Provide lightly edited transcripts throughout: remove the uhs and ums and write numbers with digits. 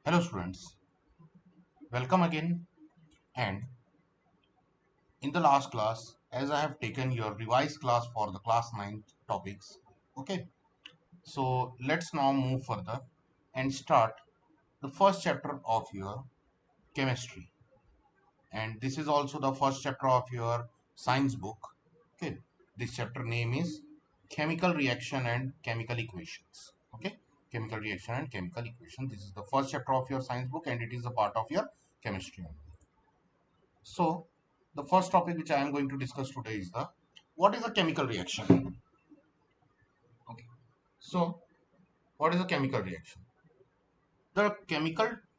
Hello students, welcome again. And in the last class, as I have taken your revised class for the class 9 topics, okay, so let's now move further and start the first chapter of your chemistry. And this is also the first chapter of your science book. Okay, this chapter name is Chemical Reaction and Chemical Equations. Okay, Chemical Reaction and Chemical Equation. This is the first chapter of your science book and it is a part of your chemistry. So, the first topic which I am going to discuss today is the what is a chemical reaction? Okay. So, what is a chemical reaction? The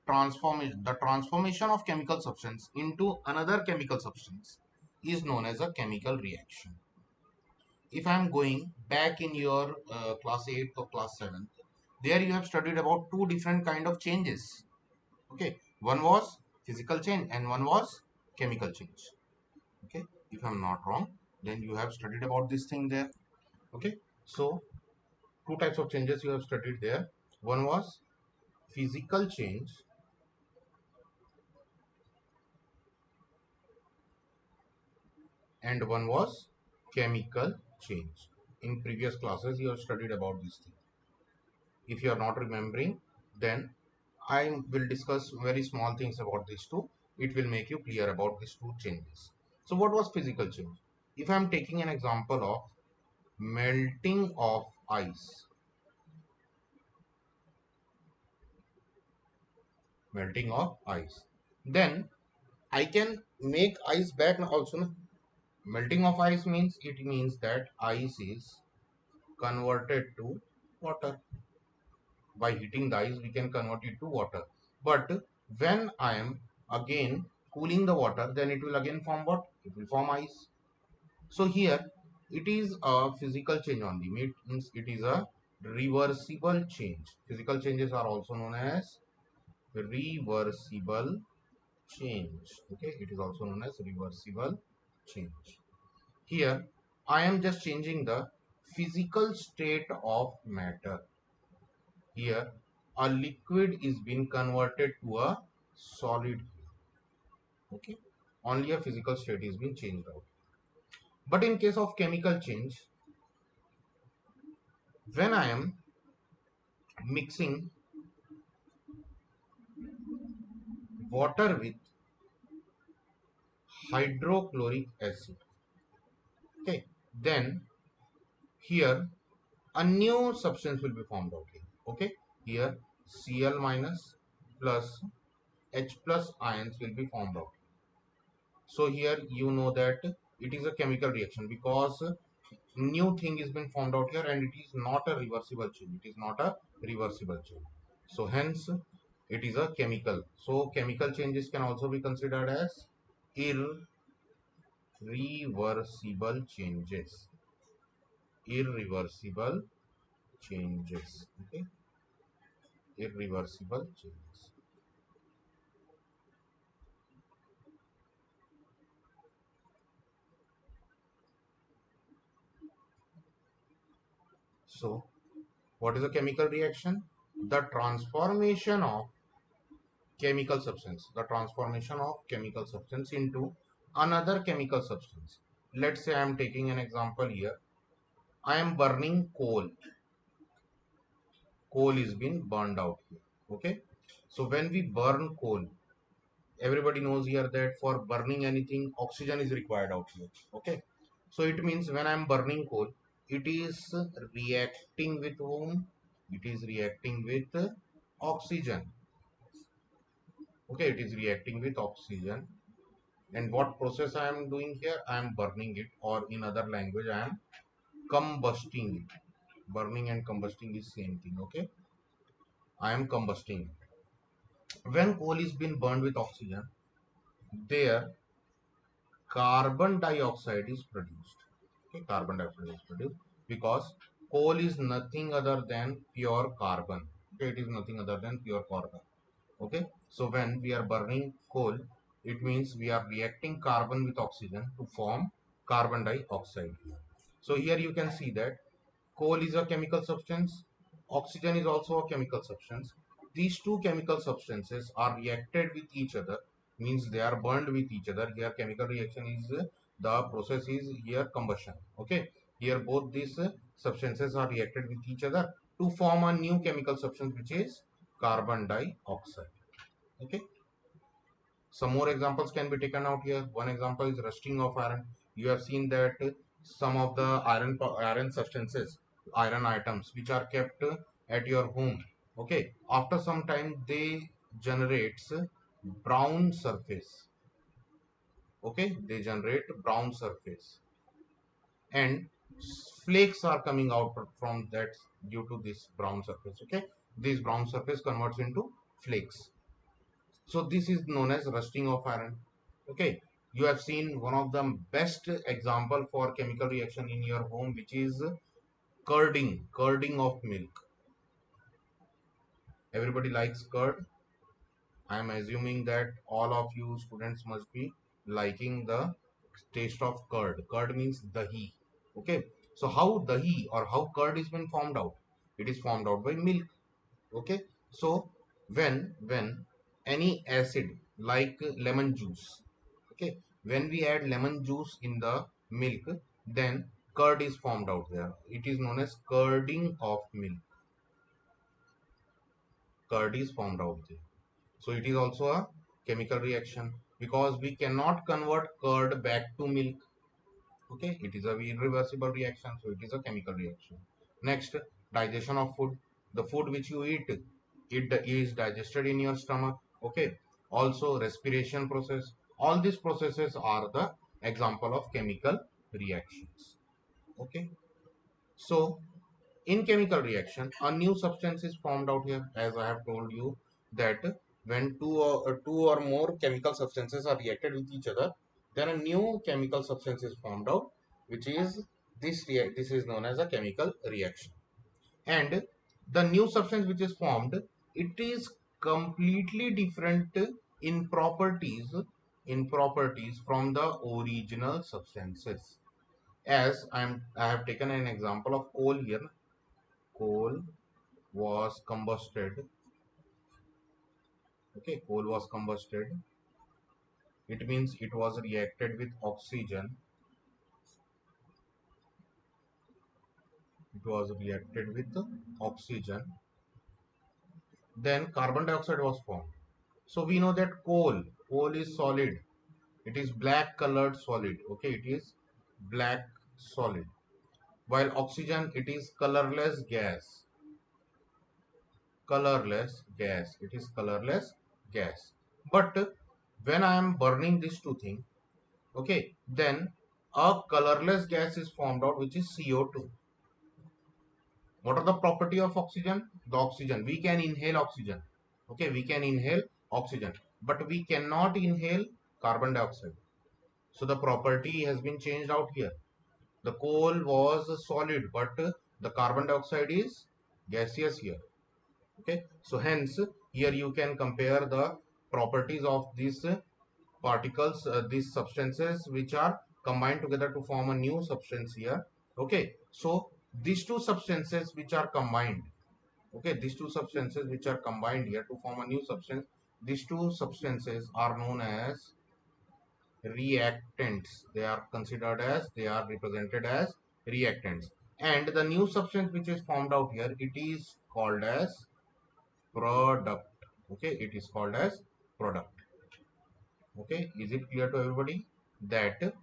transformation of chemical substance into another chemical substance is known as a chemical reaction. If I am going back in your class 8 or class 7, there you have studied about two different kind of changes. Okay, one was physical change and one was chemical change. Okay, if I'm not wrong, then you have studied about this thing there. Okay, so two types of changes you have studied there. One was physical change and one was chemical change. In previous classes you have studied about this thing. If you are not remembering, then I will discuss very small things about these two. It will make you clear about these two changes. So what was physical change? If I am taking an example of melting of ice, melting of ice, then I can make ice back also. No? Melting of ice means that ice is converted to water. By heating the ice, we can convert it to water. But when I am again cooling the water, then it will again form what? It will form ice. So here it is a physical change only. Means it is a reversible change. Physical changes are also known as reversible change. Okay, it is also known as reversible change. Here I am just changing the physical state of matter. Here a liquid is being converted to a solid. Okay, only a physical state is being changed out. But in case of chemical change, when I am mixing water with hydrochloric acid, okay, then here a new substance will be formed out here. Okay, here Cl minus plus H plus ions will be formed out. So here you know that it is a chemical reaction because new thing is being formed out here and it is not a reversible change. It is not a reversible change. So hence it is a chemical. So chemical changes can also be considered as irreversible changes. Irreversible changes. Okay, irreversible changes. So what is a chemical reaction? The transformation of chemical substance into another chemical substance. Let's say I am taking an example here. I am burning coal. Coal is being burned out here. Okay, so when we burn coal, everybody knows here that for burning anything oxygen is required out here. Okay, so it means when I am burning coal, it is reacting with whom? It is reacting with oxygen. Okay, it is reacting with oxygen. And what process I am doing here? I am burning it, or in other language I am combusting it. Burning and combusting is same thing. Okay, I am combusting it. When coal is being burned with oxygen, there carbon dioxide is produced. Okay, carbon dioxide is produced because coal is nothing other than pure carbon. Okay, it is nothing other than pure carbon. Okay, so when we are burning coal, it means we are reacting carbon with oxygen to form carbon dioxide. So here you can see that coal is a chemical substance, oxygen is also a chemical substance, these two chemical substances are reacted with each other, means they are burned with each other. Here chemical reaction is the process is here combustion. Okay, here both these substances are reacted with each other to form a new chemical substance, which is carbon dioxide. Okay, some more examples can be taken out here. One example is rusting of iron. You have seen that some of the iron substances, iron items, which are kept at your home. Okay, after some time they generates brown surface. Okay, they generate brown surface, and flakes are coming out from that due to this brown surface. Okay, this brown surface converts into flakes. So this is known as rusting of iron. Okay, you have seen one of the best example for chemical reaction in your home, which is curding of milk. Everybody likes curd. I am assuming that all of you students must be liking the taste of curd. Curd means dahi. Okay, so how dahi or how curd is been formed out? It is formed out by milk. Okay, so when any acid like lemon juice, okay, when we add lemon juice in the milk, then curd is formed out there. It is known as curding of milk. Curd is formed out there. So it is also a chemical reaction, because we cannot convert curd back to milk. Okay, it is a irreversible reaction, so it is a chemical reaction. Next, digestion of food. The food which you eat, it is digested in your stomach. Okay, also respiration process. All these processes are the example of chemical reactions. Okay, so in chemical reaction, a new substance is formed out here. As I have told you that when two or more chemical substances are reacted with each other, then a new chemical substance is formed out, which is this is known as a chemical reaction. And the new substance which is formed, it is completely different in properties from the original substances. As I have taken an example of coal here. Coal was combusted. Okay, coal was combusted. It means it was reacted with oxygen. It was reacted with oxygen. Then carbon dioxide was formed. So we know that coal is solid. It is black colored solid. Okay, it is black solid. While oxygen, it is colorless gas. Colorless gas. It is colorless gas. But when I am burning these two things, okay, then a colorless gas is formed out, which is CO2. What are the property of oxygen? The oxygen, we can inhale oxygen. Okay, we can inhale oxygen, but we cannot inhale carbon dioxide. So the property has been changed out here. The coal was solid, but the carbon dioxide is gaseous here. Okay, so hence here you can compare the properties of these particles, these substances which are combined together to form a new substance here. Okay, so these two substances which are combined, okay, these two substances which are combined here to form a new substance, these two substances are known as reactants. They are considered as, they are represented as reactants. And the new substance which is formed out here, it is called as product. Okay, it is called as product. Okay, is it clear to everybody that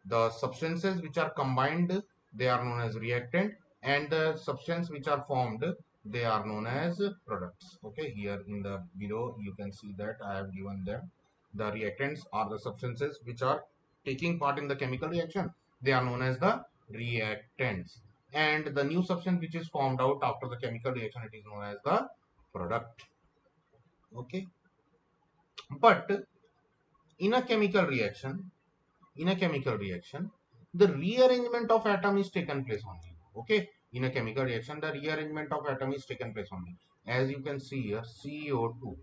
the substances which are combined, they are known as reactant, and the substance which are formed, they are known as products. Okay, here in the below you can see that I have given them. The reactants are the substances which are taking part in the chemical reaction. They are known as the reactants, and the new substance which is formed out after the chemical reaction, it is known as the product. Okay, but in a chemical reaction, the rearrangement of atom is taken place only. Okay, in a chemical reaction, the rearrangement of atom is taken place only. As you can see here, CO2.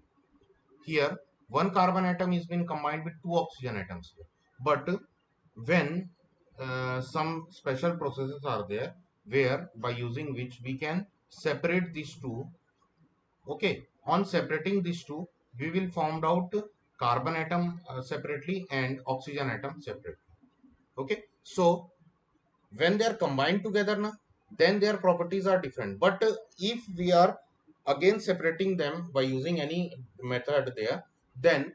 Here, one carbon atom is been combined with two oxygen atoms here. But when some special processes are there, where by using which we can separate these two Okay, on separating these two, we will found out carbon atom separately and oxygen atom separately. Okay, so when they are combined together now, then their properties are different. But if we are again separating them by using any method there, then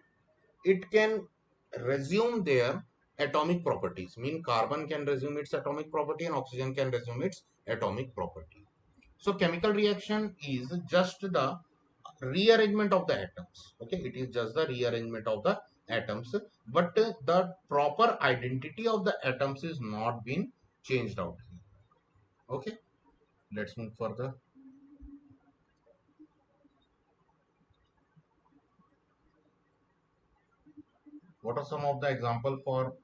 it can resume their atomic properties. Mean carbon can resume its atomic property and oxygen can resume its atomic property. So chemical reaction is just the rearrangement of the atoms. Okay, it is just the rearrangement of the atoms, but the proper identity of the atoms is not been changed out here. Okay, let's move further. What are some of the example for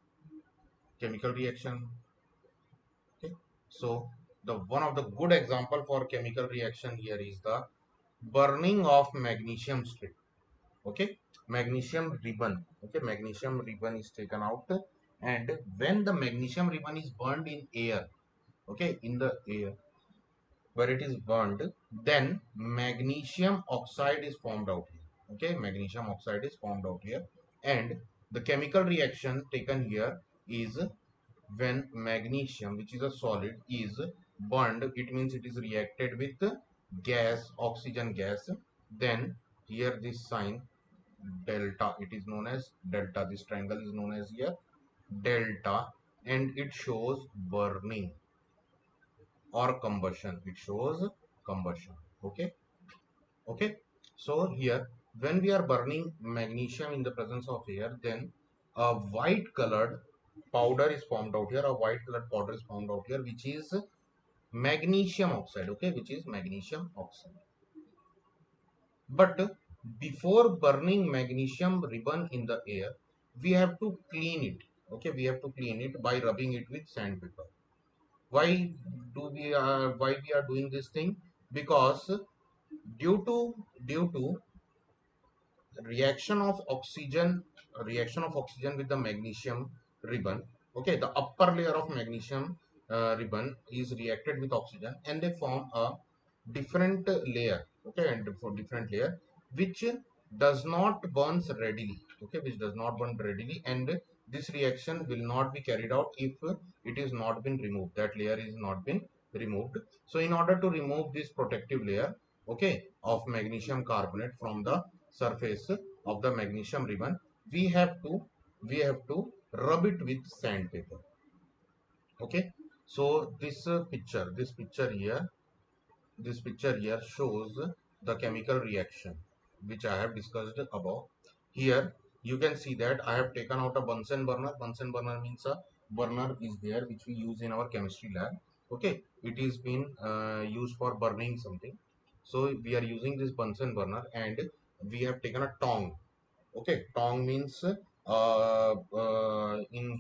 chemical reaction? Okay, so the one of the good example for chemical reaction here is the burning of magnesium strip. Okay, magnesium ribbon. Okay, magnesium ribbon is taken out, and when the magnesium ribbon is burned in air, okay, in the air where it is burned, then magnesium oxide is formed out here. Okay, magnesium oxide is formed out here, and the chemical reaction taken here is when magnesium, which is a solid, is burned, it means it is reacted with gas, oxygen gas. Then here this sign delta, it is known as delta, this triangle is known as here delta, and it shows burning or combustion. It shows combustion. Okay, okay. So here when we are burning magnesium in the presence of air, then a white colored powder is formed out here. A white colored powder is formed out here, which is magnesium oxide. Okay, which is magnesium oxide. But before burning magnesium ribbon in the air, we have to clean it. Okay, we have to clean it by rubbing it with sandpaper. Why we are doing this thing? Because due to reaction of oxygen with the magnesium ribbon. Okay, the upper layer of magnesium ribbon is reacted with oxygen and they form a different layer. Okay, and for different layer which does not burns readily. Okay, which does not burn readily, and this reaction will not be carried out if it is not been removed, that layer is not been removed. So in order to remove this protective layer, okay, of magnesium carbonate from the surface of the magnesium ribbon, we have to rub it with sandpaper. Okay, so this picture here shows the chemical reaction which I have discussed above. Here you can see that I have taken out a Bunsen burner. Bunsen burner means a burner is there which we use in our chemistry lab. Okay, it is been used for burning something. So we are using this Bunsen burner, and we have taken a tong. Okay, tong means in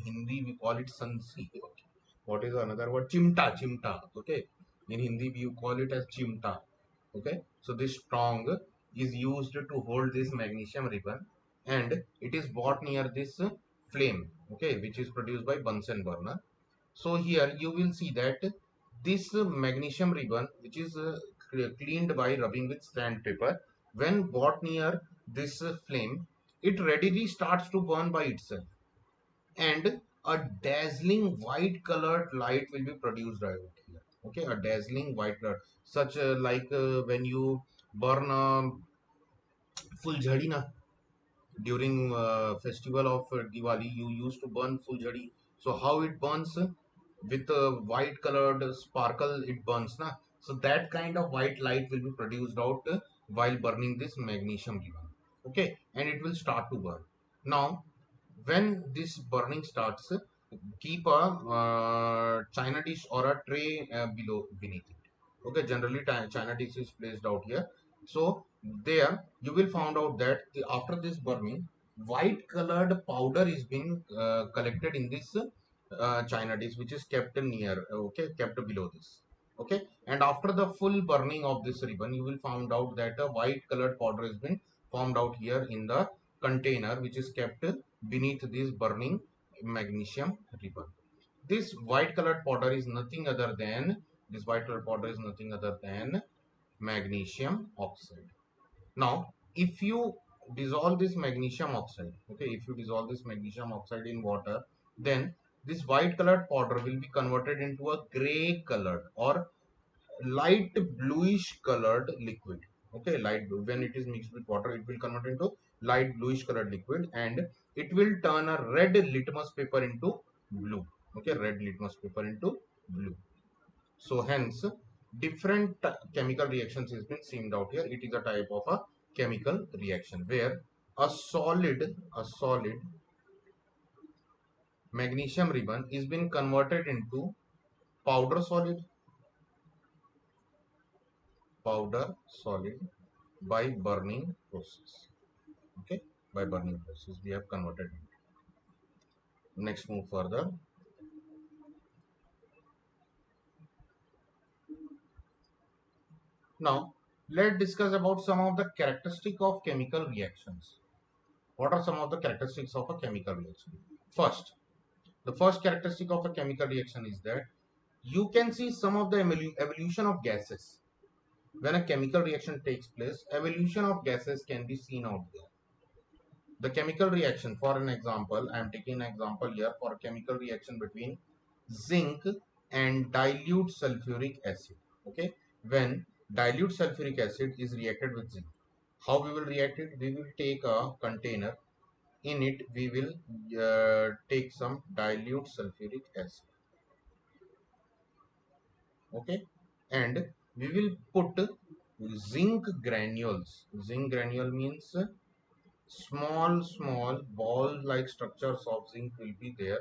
Hindi we call it sansi. Okay. What is another word? Chimta, chimta. Okay, in Hindi we call it as chimta. Okay, so this tong is used to hold this magnesium ribbon, and it is brought near this flame. Okay, which is produced by Bunsen burner. So here you will see that this magnesium ribbon, which is cleaned by rubbing with sandpaper, when brought near this flame, it readily starts to burn by itself, and a dazzling white colored light will be produced right here. Okay, a dazzling white color, such like when you burn full na during festival of Diwali, you used to burn fulhari. So how it burns? With a white colored sparkle it burns na. So that kind of white light will be produced out while burning this magnesium ribbon. Okay, and it will start to burn. Now when this burning starts, keep a china dish or a tray beneath it. Okay, generally china dish is placed out here. So there you will find out that after this burning, white colored powder is being collected in this china dish, which is kept near, okay, kept below this. Okay, and after the full burning of this ribbon, you will find out that a white colored powder has been formed out here in the container which is kept beneath this burning magnesium ribbon. This white colored powder is nothing other than magnesium oxide. Now, if you dissolve this magnesium oxide, okay, if you dissolve this magnesium oxide in water, then this white colored powder will be converted into a gray colored or light bluish colored liquid. Okay, light blue. When it is mixed with water, it will convert into light bluish colored liquid, and it will turn a red litmus paper into blue. Okay, red litmus paper into blue. So hence, different chemical reactions has been seen out here. It is a type of a chemical reaction where a solid magnesium ribbon is been converted into powder solid, powder solid by burning process. Okay, by burning process we have converted it. Next, move further. Now let's discuss about some of the characteristic of chemical reactions. What are some of the characteristics of a chemical reaction? First, the first characteristic of a chemical reaction is that you can see some of the evolution of gases. When a chemical reaction takes place, evolution of gases can be seen out there. The chemical reaction, for an example, I am taking an example here for a chemical reaction between zinc and dilute sulfuric acid. Okay, when dilute sulfuric acid is reacted with zinc, how we will react it? We will take a container. In it, we will take some dilute sulfuric acid. Okay, and we will put zinc granules. Zinc granule means small ball like structures of zinc will be there,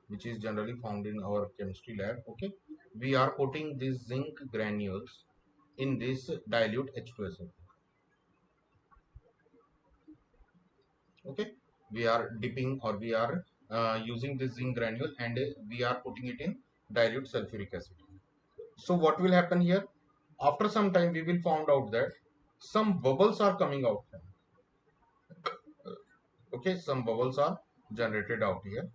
which is generally found in our chemistry lab. Okay, we are putting these zinc granules in this dilute H2SO. Okay, we are dipping, or we are using this zinc granule, and we are putting it in dilute sulfuric acid. So what will happen here? After some time, we will find out that some bubbles are coming out. Okay, some bubbles are generated out here.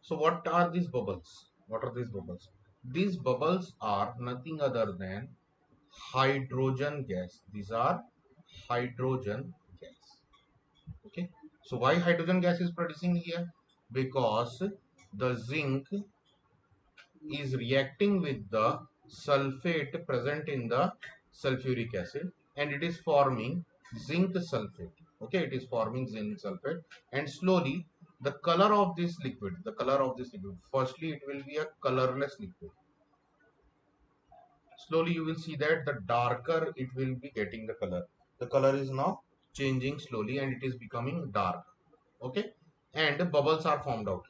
So what are these bubbles? What are these bubbles? These bubbles are nothing other than hydrogen gas. These are hydrogen gas. Okay. So why hydrogen gas is producing here? Because the zinc is reacting with the sulfate present in the sulfuric acid, and it is forming zinc sulfate. Okay, it is forming zinc sulfate, and slowly the color of this liquid, firstly it will be a colorless liquid. Slowly you will see that the darker it will be getting the color. The color is now changing slowly and it is becoming dark. Okay, and bubbles are formed out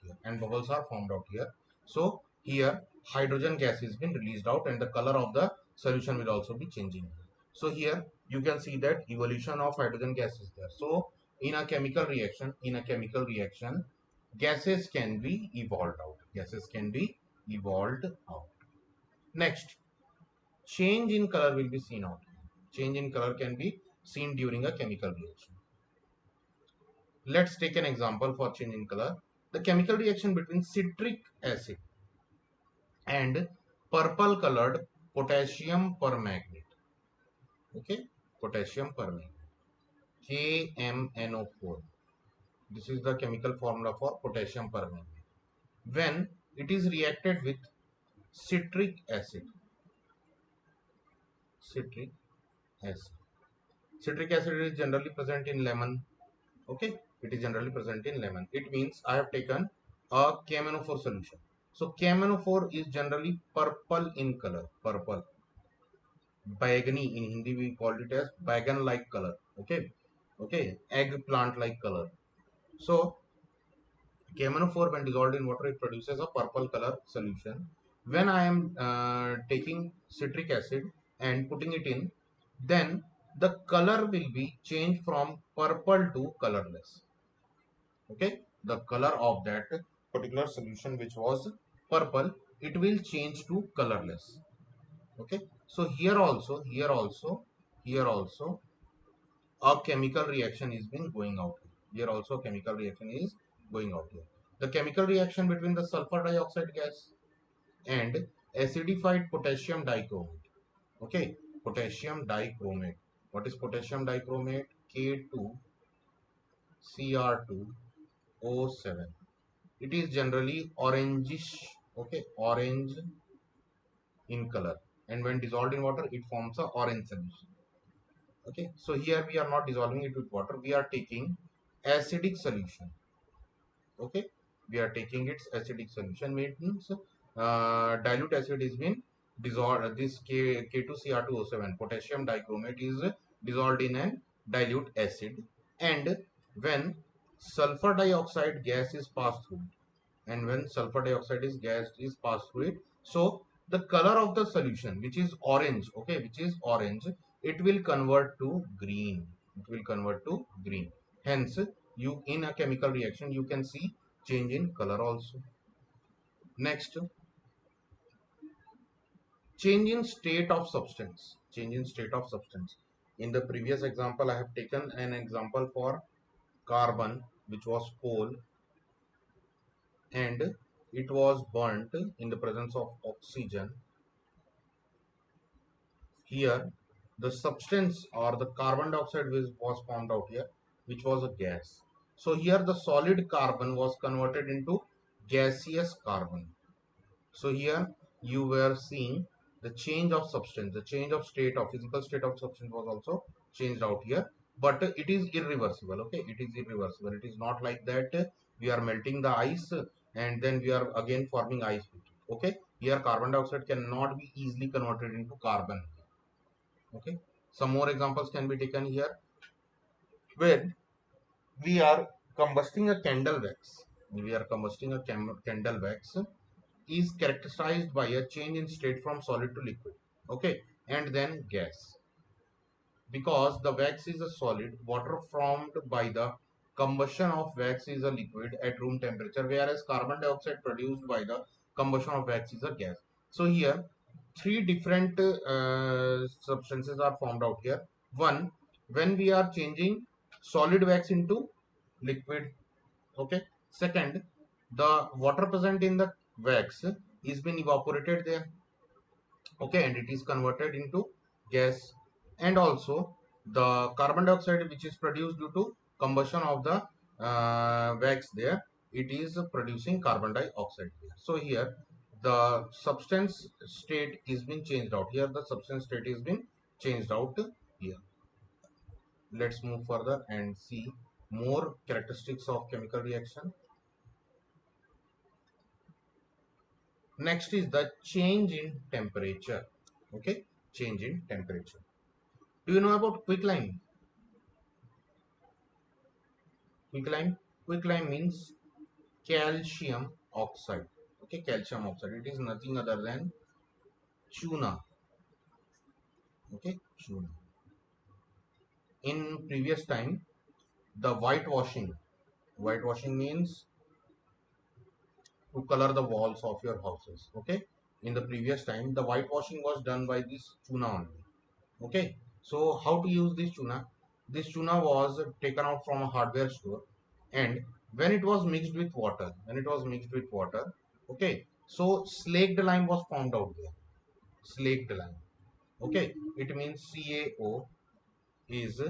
here, so here hydrogen gas is been released out, and the color of the solution will also be changing. So here you can see that evolution of hydrogen gas is there. So in a chemical reaction gases can be evolved out. Next, change in color will be seen out. Change in color can be seen during a chemical reaction. Let's take an example for change in color. The chemical reaction between citric acid and purple colored potassium permanganate. Okay, potassium permanganate, KMNO4. This is the chemical formula for potassium permanganate. When it is reacted with citric acid, citric acid, citric acid is generally present in lemon. Okay, it is generally present in lemon. It means I have taken a KMNO4 solution. So KMNO4 is generally purple in color, purple. Baigani in Hindi we called it as baigan like color. Okay, okay, eggplant like color. So KMNO4 when dissolved in water it produces a purple color solution. When I am taking citric acid and putting it in, then the color will be changed from purple to colorless. Okay, the color of that particular solution which was purple, it will change to colorless. Okay, so here also a chemical reaction is been going out here. Also a chemical reaction is going out here. The chemical reaction between the sulfur dioxide gas and acidified potassium dichromate. Okay, potassium dichromate. What is potassium dichromate? K2Cr2O7. It is generally orangish, okay, orange in color, and when dissolved in water it forms a orange solution. Okay, so here we are not dissolving it with water, we are taking acidic solution. Okay, we are taking its acidic solution, means dilute acid is been dissolved. This K2Cr2O7 potassium dichromate is dissolved in an dilute acid, and when sulfur dioxide gas is passed through it, and when sulfur dioxide is gas is passed through it, so the color of the solution, which is orange, okay, which is orange, it will convert to green. It will convert to green. Hence, you in a chemical reaction you can see change in color also. Next, change in state of substance. Change in state of substance. In the previous example, I have taken an example for carbon, which was coal, and it was burnt in the presence of oxygen. Here, the substance or the carbon dioxide was formed out here, which was a gas. So here the solid carbon was converted into gaseous carbon. So here you were seeing the change of substance, the change of state of physical state of substance was also changed out here. But it is irreversible. Okay, it is irreversible. It is not like that we are melting the ice and then we are again forming ice with it. Okay, here carbon dioxide cannot be easily converted into carbon. Okay, some more examples can be taken here. When we are combusting a candle wax, we are combusting a candle wax is characterized by a change in state from solid to liquid, okay, and then gas. Because the wax is a solid, water formed by the combustion of wax is a liquid at room temperature, whereas carbon dioxide produced by the combustion of wax is a gas. So here three different substances are formed out here. One, when we are changing solid wax into liquid, okay. Second, the water present in the wax is been evaporated there, okay, and it is converted into gas. And also the carbon dioxide which is produced due to combustion of the wax there, it is producing carbon dioxide here. So here the substance state is being changed out here, the substance state is being changed out here. Let's move further and see more characteristics of chemical reaction. Next is the change in temperature. Okay, change in temperature. Do you know about quicklime? Quicklime. Quicklime means calcium oxide. Okay, calcium oxide. It is nothing other than tuna. Okay, tuna. In previous time, the whitewashing. Whitewashing means to color the walls of your houses. Okay. In the previous time, the whitewashing was done by this tuna only. Okay, so how to use this tuna? This tuna was taken out from a hardware store, and when it was mixed with water, okay, so slaked lime was found out there. Slaked lime. Okay, it means CaO is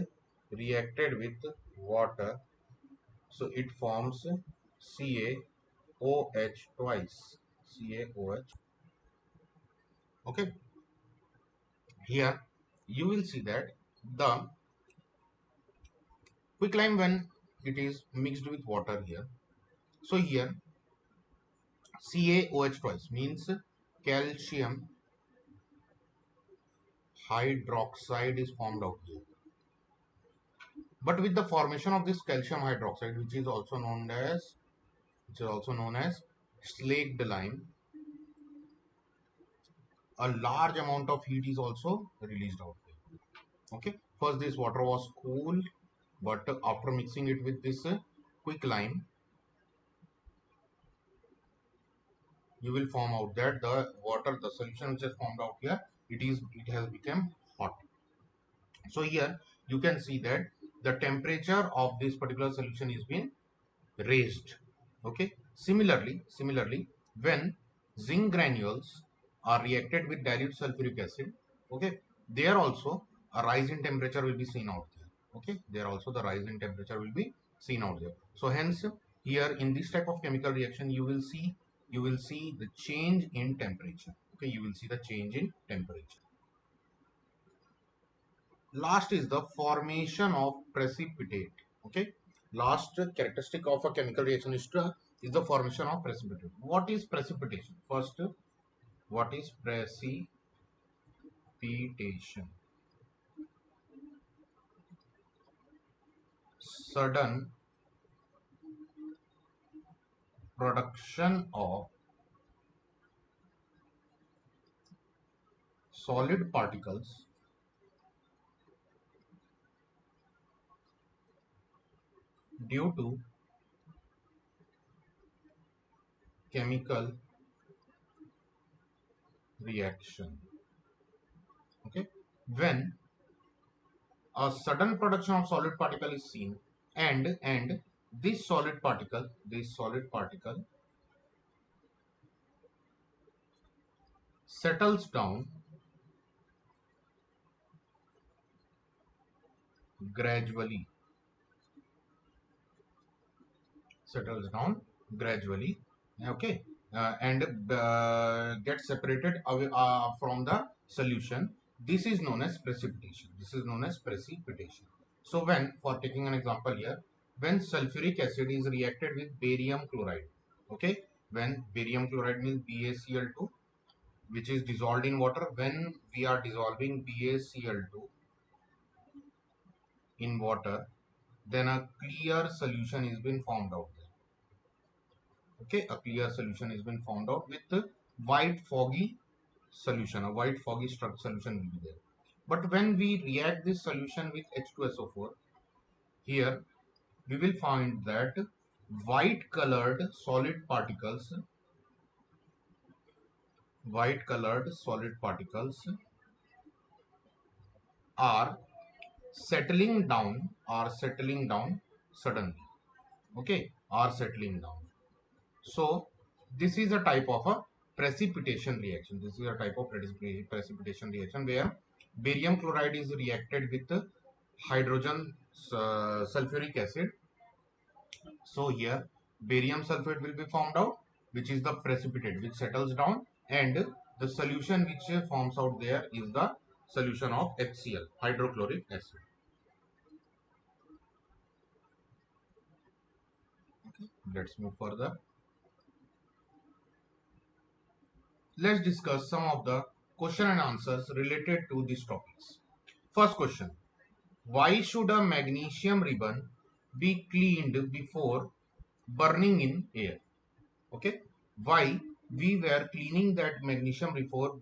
reacted with water, so it forms CaOH twice. CaOH. Okay, here you will see that the quicklime, when it is mixed with water here, so here CaOH twice means calcium hydroxide is formed out here. But with the formation of this calcium hydroxide, which is also known as slaked lime, a large amount of heat is also released out here. Okay, first this water was cool, but after mixing it with this quicklime, you will form out that the water, the solution which is formed out here, it has become hot. So here you can see that the temperature of this particular solution is being raised. Okay, similarly when zinc granules are reacted with dilute sulfuric acid, okay, there also a rise in temperature will be seen out there. Okay, there also the rise in temperature will be seen out there. So hence here in this type of chemical reaction you will see the change in temperature. Okay, you will see the change in temperature. Last is the formation of precipitate. Okay, last characteristic of a chemical reaction is the formation of precipitate. What is precipitation? First, what is precipitation? Sudden production of solid particles due to chemical reaction. Okay, when a sudden production of solid particle is seen, and this solid particle settles down gradually, settles down gradually. Okay, and gets separated away from the solution. This is known as precipitation. This is known as precipitation. So when, for taking an example here, when sulfuric acid is reacted with barium chloride, okay, when barium chloride means BaCl2, which is dissolved in water. When we are dissolving BaCl2 in water, then a clear solution is been formed out there. Okay, a clear solution has been found out with the white foggy solution. A white foggy struck solution will be there. But when we react this solution with H2SO4, here we will find that white colored solid particles, white colored solid particles are settling down suddenly. Okay, are settling down. So this is a type of a precipitation reaction. This is a type of precipitation reaction where barium chloride is reacted with hydrogen sulfuric acid. So here barium sulfate will be formed out, which is the precipitate which settles down, and the solution which forms out there is the solution of HCl, hydrochloric acid. Okay, let's move further. Let's discuss some of the question and answers related to these topics. First question: why should a magnesium ribbon be cleaned before burning in air? Okay, why we were cleaning that magnesium ribbon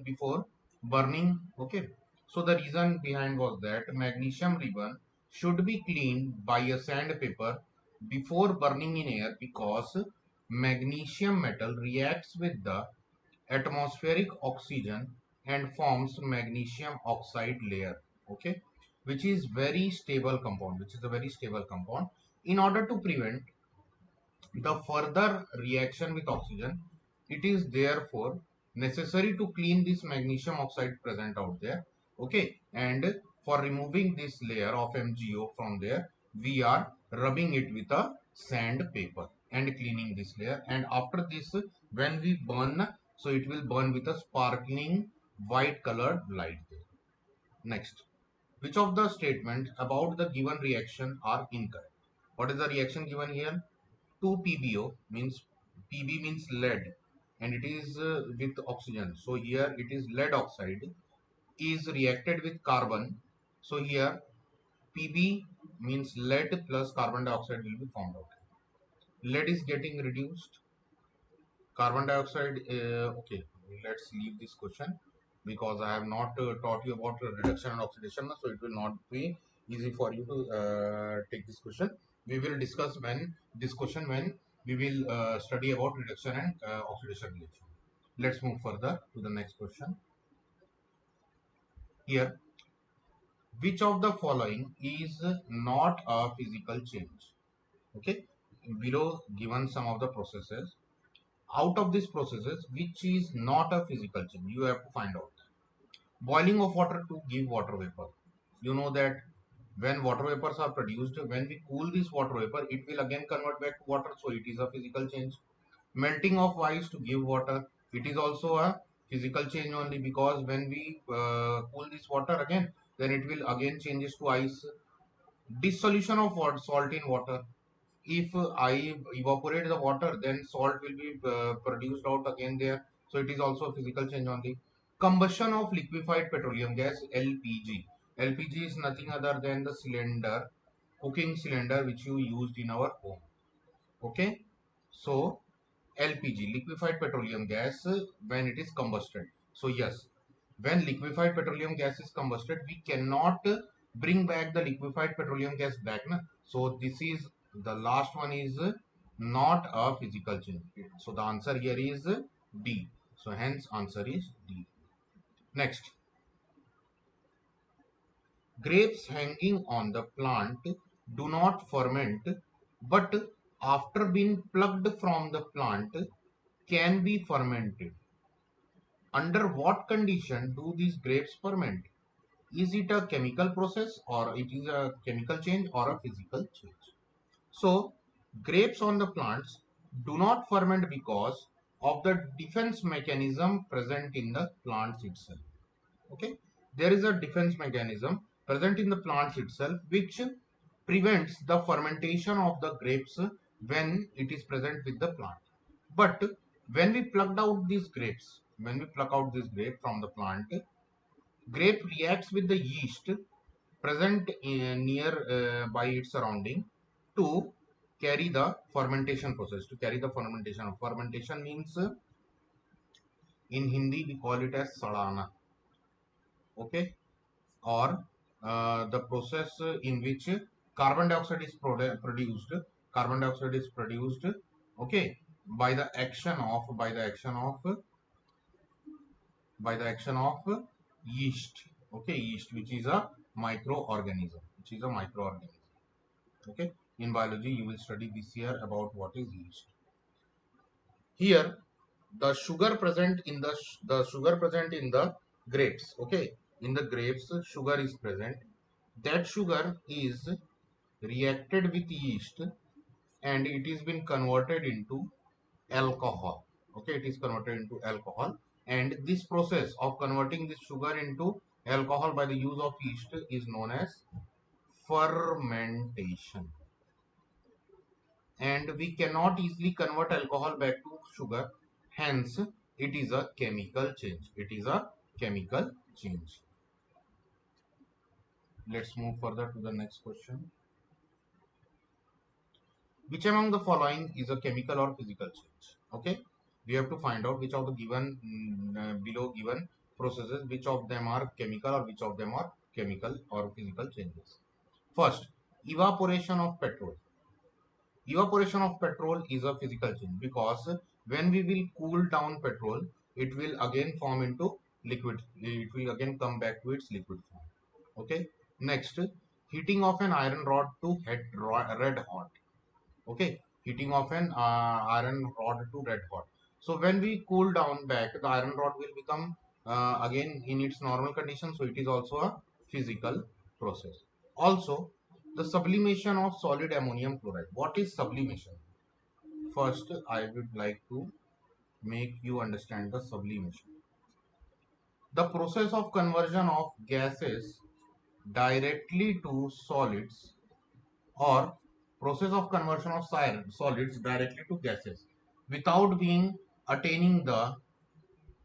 before burning? Okay, so the reason behind was that magnesium ribbon should be cleaned by a sandpaper before burning in air, because magnesium metal reacts with the atmospheric oxygen and forms magnesium oxide layer. Okay, which is very stable compound, which is a very stable compound. In order to prevent the further reaction with oxygen, it is therefore necessary to clean this magnesium oxide present out there. Okay, and for removing this layer of MgO from there, we are rubbing it with a sandpaper and cleaning this layer. And after this, when we burn, so it will burn with a sparkling white colored light there. Next, which of the statements about the given reaction are incorrect? What is the reaction given here? 2PbO means, Pb means lead, and it is with oxygen. So here it is lead oxide is reacted with carbon. So here Pb means lead plus carbon dioxide will be formed out. Lead is getting reduced. Carbon dioxide, okay, let's leave this question because I have not taught you about reduction and oxidation, so it will not be easy for you to take this question. We will discuss this question when we will study about reduction and oxidation reaction. Let's move further to the next question. Here, which of the following is not a physical change? Okay, below given some of the processes. Out of these processes, which is not a physical change, you have to find out. Boiling of water to give water vapor. You know that when water vapors are produced, when we cool this water vapor, it will again convert back to water, so it is a physical change. Melting of ice to give water, it is also a physical change only, because when we cool this water again, then it will again changes to ice. Dissolution of salt in water. If I evaporate the water, then salt will be produced out again there. So it is also a physical change only. Combustion of liquefied petroleum gas, LPG. LPG is nothing other than the cylinder, cooking cylinder which you used in our home. Okay. So LPG, liquefied petroleum gas, when it is combusted. So yes, when liquefied petroleum gas is combusted, we cannot bring back the liquefied petroleum gas back. Na? So this is the last one is not a physical change. So the answer here is D. So hence answer is D. Next, grapes hanging on the plant do not ferment, but after being plucked from the plant can be fermented. Under what condition do these grapes ferment? Is it a chemical process, or it is a chemical change, or a physical change? So grapes on the plants do not ferment because of the defense mechanism present in the plants itself. Okay, there is a defense mechanism present in the plants itself which prevents the fermentation of the grapes when it is present with the plant. But when we plucked out these grapes, when we pluck out this grape from the plant, grape reacts with the yeast present near by its surrounding to carry the fermentation process. To carry the fermentation. Fermentation means in Hindi we call it as sadana. Okay, or the process in which carbon dioxide is produced. Carbon dioxide is produced. Okay, by the action of yeast. Okay, yeast, which is a microorganism. Okay, in biology you will study this year about what is yeast. Here the sugar present in the grapes. Okay, in the grapes sugar is present. That sugar is reacted with yeast and it is been converted into alcohol. Okay, it is converted into alcohol, and this process of converting this sugar into alcohol by the use of yeast is known as fermentation. And we cannot easily convert alcohol back to sugar, hence it is a chemical change. Let's move further to the next question. Which among the following is a chemical or physical change? Okay, we have to find out which of the given below given processes, which of them are chemical or which of them are chemical or physical changes. First, evaporation of petrol. Evaporation of petrol is a physical change, because when we will cool down petrol, it will again form into liquid. It will again come back to its liquid form. Okay, next, heating of an iron rod to red hot. Okay, heating of an iron rod to red hot. So when we cool down back, the iron rod will become again in its normal condition. So it is also a physical process. Also, the sublimation of solid ammonium chloride. What is sublimation? First, I would like to make you understand the sublimation. The process of conversion of gases directly to solids, or process of conversion of solids directly to gases without being attaining the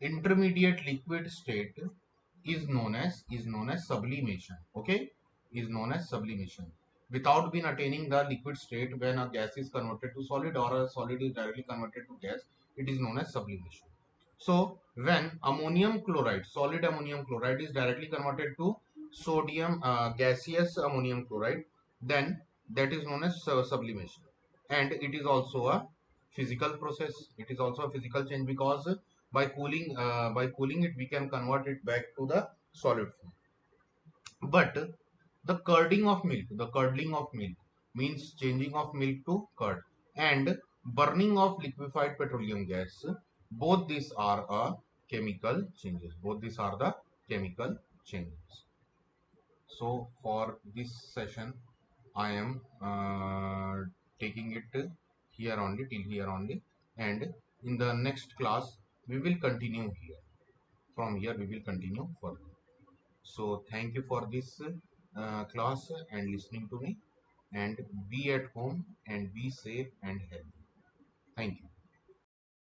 intermediate liquid state is known as sublimation. Okay, is known as sublimation. Without being attaining the liquid state, when a gas is converted to solid or a solid is directly converted to gas, it is known as sublimation. So when ammonium chloride, solid ammonium chloride is directly converted to sodium gaseous ammonium chloride, then that is known as sublimation. And it is also a physical process. It is also a physical change, because by cooling it, we can convert it back to the solid form. But the curdling of milk means changing of milk to curd, and burning of liquefied petroleum gas, both these are chemical changes. Both these are the chemical changes. So for this session, I am taking it here only, till here only, and in the next class we will continue here. From here we will continue further. So thank you for this class and listening to me, and be at home and be safe and healthy. Thank you.